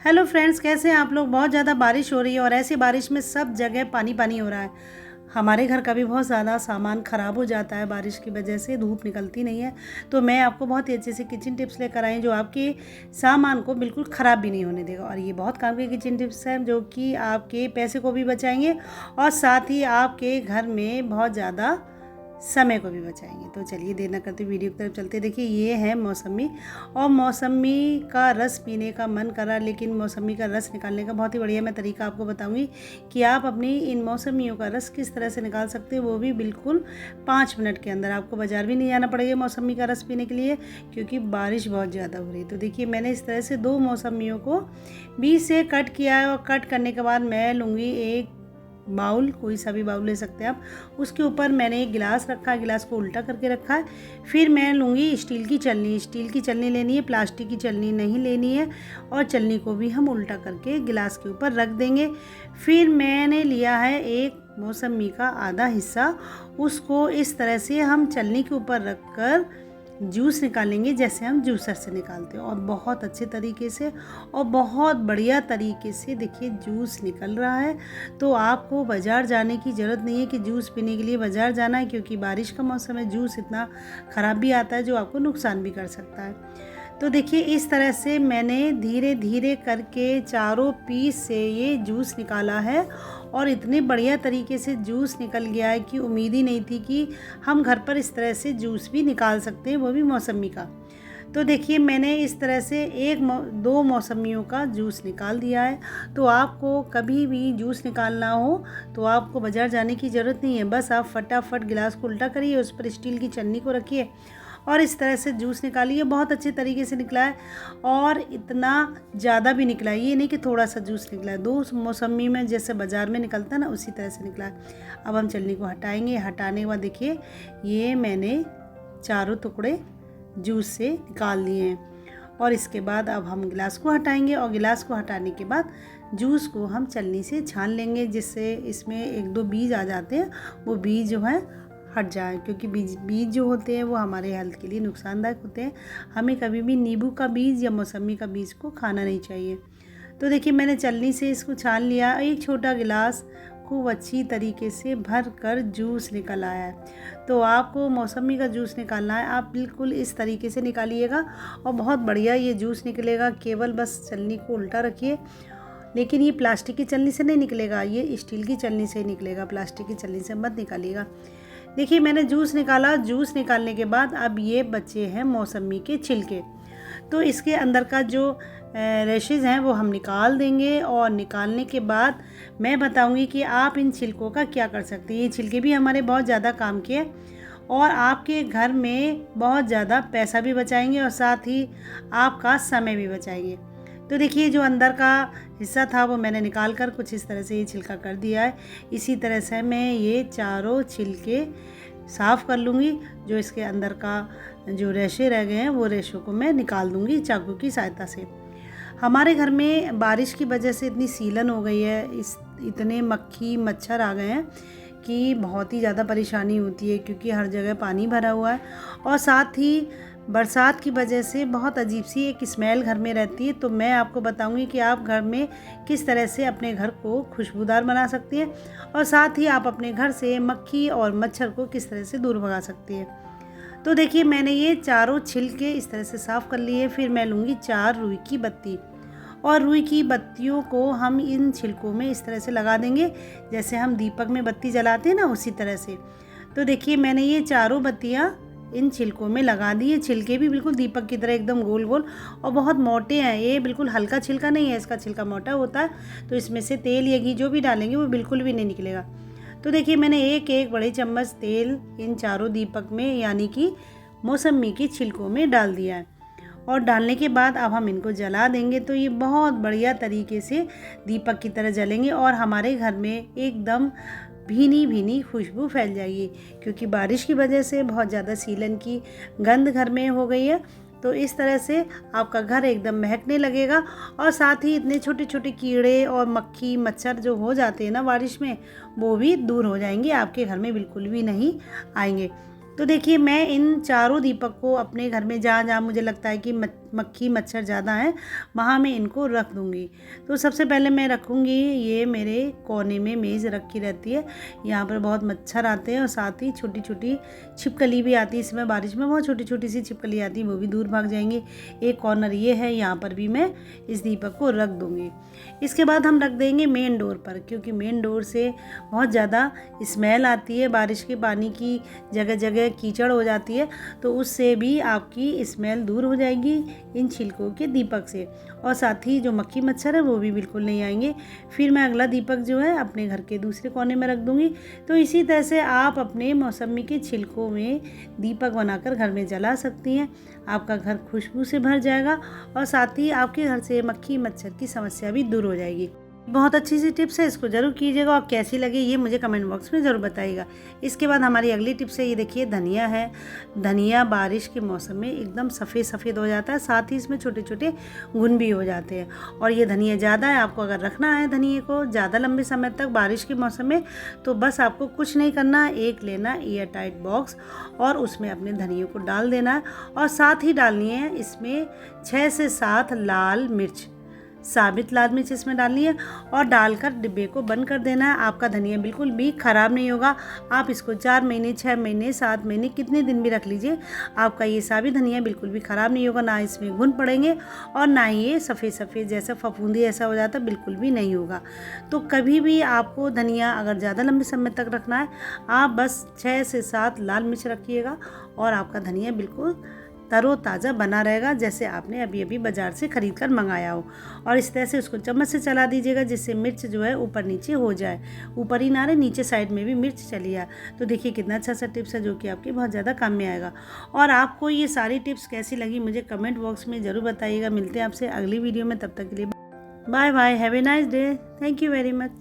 Hello friends, कैसे हैं आप लोग। बहुत ज़्यादा बारिश हो रही है और ऐसी बारिश में सब जगह पानी पानी हो रहा है। हमारे घर का भी बहुत ज़्यादा सामान ख़राब हो जाता है बारिश की वजह से, धूप निकलती नहीं है। तो मैं आपको बहुत ही अच्छे से किचन टिप्स लेकर आई जो आपके सामान को बिल्कुल ख़राब भी नहीं होने देगा। और ये बहुत काम के किचन टिप्स हैं जो कि आपके पैसे को भी बचाएंगे और साथ ही आपके घर में बहुत ज़्यादा समय को भी बचाएंगे। तो चलिए देर न करते वीडियो की तरफ चलते। देखिए ये है मौसमी, और मौसमी का रस पीने का मन करा, लेकिन मौसमी का रस निकालने का बहुत ही बढ़िया मैं तरीका आपको बताऊंगी कि आप अपनी इन मौसमियों का रस किस तरह से निकाल सकते हैं, वो भी बिल्कुल 5 मिनट के अंदर। आपको बाज़ार भी नहीं जाना पड़ेगा मौसमी का रस पीने के लिए, क्योंकि बारिश बहुत ज़्यादा हो रही है। तो देखिए मैंने इस तरह से 2 मौसमियों को बीच से कट किया है, और कट करने के बाद मैं लूँगी एक बाउल, कोई सा भी बाउल ले सकते हैं आप। उसके ऊपर मैंने एक गिलास रखा है, गिलास को उल्टा करके रखा है। फिर मैं लूँगी स्टील की छलनी। स्टील की छलनी लेनी है, प्लास्टिक की छलनी नहीं लेनी है। और छलनी को भी हम उल्टा करके गिलास के ऊपर रख देंगे। फिर मैंने लिया है एक मौसमी का आधा हिस्सा, उसको इस तरह से हम छलनी के ऊपर रख कर जूस निकालेंगे जैसे हम जूसर से निकालते हैं, और बहुत अच्छे तरीके से और बहुत बढ़िया तरीके से देखिए जूस निकल रहा है। तो आपको बाज़ार जाने की ज़रूरत नहीं है कि जूस पीने के लिए बाज़ार जाना है, क्योंकि बारिश का मौसम है। जूस इतना ख़राब भी आता है जो आपको नुकसान भी कर सकता है। तो देखिए इस तरह से मैंने धीरे धीरे करके चारों पीस से ये जूस निकाला है, और इतने बढ़िया तरीके से जूस निकल गया है कि उम्मीद ही नहीं थी कि हम घर पर इस तरह से जूस भी निकाल सकते हैं, वो भी मौसमी का। तो देखिए मैंने इस तरह से 2 मौसमियों का जूस निकाल दिया है। तो आपको कभी भी जूस निकालना हो तो आपको बाज़ार जाने की ज़रूरत नहीं है। बस आप फटाफट गिलास को उल्टा करिए, उस पर स्टील की छन्नी को रखिए और इस तरह से जूस निकालिए। बहुत अच्छे तरीके से निकला है, और इतना ज़्यादा भी निकला है, ये नहीं कि थोड़ा सा जूस निकला है। 2 मौसमी में जैसे बाज़ार में निकलता है ना, उसी तरह से निकला है। अब हम छलनी को हटाएंगे। हटाने के बाद देखिए ये मैंने चारों टुकड़े जूस से निकाल लिए हैं। और इसके बाद अब हम गिलास को हटाएंगे, और गिलास को हटाने के बाद जूस को हम छलनी से छान लेंगे, जिससे इसमें 1-2 बीज आ जाते हैं, वो बीज जो है हट जाए, क्योंकि बीज जो होते हैं वो हमारे हेल्थ के लिए नुकसानदायक होते हैं। हमें कभी भी नींबू का बीज या मौसमी का बीज को खाना नहीं चाहिए। तो देखिए मैंने छलनी से इसको छान लिया। एक छोटा गिलास खूब अच्छी तरीके से भर कर जूस निकल आया है। तो आपको मौसमी का जूस निकालना है, आप बिल्कुल इस तरीके से निकालिएगा और बहुत बढ़िया ये जूस निकलेगा। केवल बस छलनी को उल्टा रखिए, लेकिन ये प्लास्टिक की छलनी से नहीं निकलेगा, ये स्टील की छलनी से ही निकलेगा, प्लास्टिक की छलनी से मत निकालिएगा। देखिए मैंने जूस निकाला। जूस निकालने के बाद अब ये बचे हैं मौसमी के छिलके। तो इसके अंदर का जो रेशेज़ हैं वो हम निकाल देंगे, और निकालने के बाद मैं बताऊंगी कि आप इन छिलकों का क्या कर सकते हैं। ये छिलके भी हमारे बहुत ज़्यादा काम के हैं, और आपके घर में बहुत ज़्यादा पैसा भी बचाएंगे और साथ ही आपका समय भी बचाएंगे। तो देखिए जो अंदर का हिस्सा था वो मैंने निकाल कर कुछ इस तरह से ये छिलका कर दिया है। इसी तरह से मैं ये चारों छिलके साफ़ कर लूँगी। जो इसके अंदर का जो रेशे रह गए हैं वो रेशों को मैं निकाल दूँगी चाकू की सहायता से। हमारे घर में बारिश की वजह से इतनी सीलन हो गई है, इतने मक्खी मच्छर आ गए हैं कि बहुत ही ज़्यादा परेशानी होती है, क्योंकि हर जगह पानी भरा हुआ है, और साथ ही बरसात की वजह से बहुत अजीब सी एक स्मेल घर में रहती है। तो मैं आपको बताऊंगी कि आप घर में किस तरह से अपने घर को खुशबूदार बना सकती हैं, और साथ ही आप अपने घर से मक्खी और मच्छर को किस तरह से दूर भगा सकती हैं। तो देखिए मैंने ये चारों छिलके इस तरह से साफ़ कर लिए। फिर मैं लूँगी 4 रुई की बत्ती, और रुई की बत्तियों को हम इन छिलकों में इस तरह से लगा देंगे जैसे हम दीपक में बत्ती जलाते हैं ना, उसी तरह से। तो देखिए मैंने ये चारों बत्तियाँ इन छिलकों में लगा दी है। छिलके भी बिल्कुल दीपक की तरह एकदम गोल गोल और बहुत मोटे हैं। ये बिल्कुल हल्का छिलका नहीं है, इसका छिलका मोटा होता है, तो इसमें से तेल या घी जो भी डालेंगे वो बिल्कुल भी नहीं निकलेगा। तो देखिए मैंने एक बड़े चम्मच तेल इन चारों दीपक में यानी कि मौसमी के छिलकों में डाल दिया है, और डालने के बाद अब हम इनको जला देंगे। तो ये बहुत बढ़िया तरीके से दीपक की तरह जलेंगे, और हमारे घर में एकदम भीनी भीनी खुशबू फैल जाएगी, क्योंकि बारिश की वजह से बहुत ज़्यादा सीलन की गंध घर में हो गई है। तो इस तरह से आपका घर एकदम महकने लगेगा, और साथ ही इतने छोटे छोटे कीड़े और मक्खी मच्छर जो हो जाते हैं ना बारिश में, वो भी दूर हो जाएंगे, आपके घर में बिल्कुल भी नहीं आएंगे। तो देखिए मैं इन चारों दीपक को अपने घर में जहाँ जहाँ मुझे लगता है कि मक्खी मच्छर ज़्यादा है वहाँ मैं इनको रख दूँगी। तो सबसे पहले मैं रखूँगी, ये मेरे कोने में मेज़ रखी रहती है, यहाँ पर बहुत मच्छर आते हैं और साथ ही छोटी छोटी छिपकली भी आती है। इसमें बारिश में बहुत छोटी छोटी सी छिपकली आती है, वो भी दूर भाग जाएंगी। एक कॉर्नर ये है, यहाँ पर भी मैं इस दीपक को रख दूँगी। इसके बाद हम रख देंगे मेन डोर पर, क्योंकि मेन डोर से बहुत ज़्यादा स्मेल आती है, बारिश के पानी की जगह जगह कीचड़ हो जाती है, तो उससे भी आपकी स्मेल दूर हो जाएगी इन छिलकों के दीपक से, और साथ ही जो मक्खी मच्छर है वो भी बिल्कुल नहीं आएंगे। फिर मैं अगला दीपक जो है अपने घर के दूसरे कोने में रख दूँगी। तो इसी तरह से आप अपने मौसमी के छिलकों में दीपक बनाकर घर में जला सकती हैं। आपका घर खुशबू से भर जाएगा और साथ ही आपके घर से मक्खी मच्छर की समस्या भी दूर हो जाएगी। बहुत अच्छी सी टिप्स है, इसको ज़रूर कीजिएगा और कैसी लगी ये मुझे कमेंट बॉक्स में ज़रूर बताइएगा। इसके बाद हमारी अगली टिप्स है, ये देखिए धनिया है। धनिया बारिश के मौसम में एकदम सफ़ेद सफ़ेद हो जाता है, साथ ही इसमें छोटे छोटे घुन भी हो जाते हैं। और ये धनिया ज़्यादा है, आपको अगर रखना है धनिए को ज़्यादा लंबे समय तक बारिश के मौसम में, तो बस आपको कुछ नहीं करना, एक लेना एयर टाइट बॉक्स और उसमें अपने धनिए को डाल देना है, और साथ ही डालनी है इसमें 6 से 7 लाल मिर्च, साबित लाल मिर्च इसमें डालनी है, और डालकर डिब्बे को बंद कर देना है। आपका धनिया बिल्कुल भी ख़राब नहीं होगा। आप इसको 4 महीने 6 महीने 7 महीने कितने दिन भी रख लीजिए, आपका ये साबित धनिया बिल्कुल भी ख़राब नहीं होगा। ना इसमें घुन पड़ेंगे और ना ही ये सफ़ेद सफ़ेद जैसा फफूंदी ऐसा हो जाता, बिल्कुल भी नहीं होगा। तो कभी भी आपको धनिया अगर ज़्यादा लंबे समय तक रखना है, आप बस 6 से 7 लाल मिर्च रखिएगा और आपका धनिया बिल्कुल तरोताज़ा बना रहेगा, जैसे आपने अभी अभी बाज़ार से ख़रीद कर मंगाया हो। और इस तरह से उसको चम्मच से चला दीजिएगा, जिससे मिर्च जो है ऊपर नीचे हो जाए, ऊपर ही ना रहे, नीचे साइड में भी मिर्च चली जाए। तो देखिए कितना अच्छा सा टिप्स है जो कि आपके बहुत ज़्यादा काम में आएगा। और आपको ये सारी टिप्स कैसी लगी मुझे कमेंट बॉक्स में ज़रूर बताइएगा। मिलते हैं आपसे अगली वीडियो में, तब तक के लिए bye bye, have a nice day, thank you very much.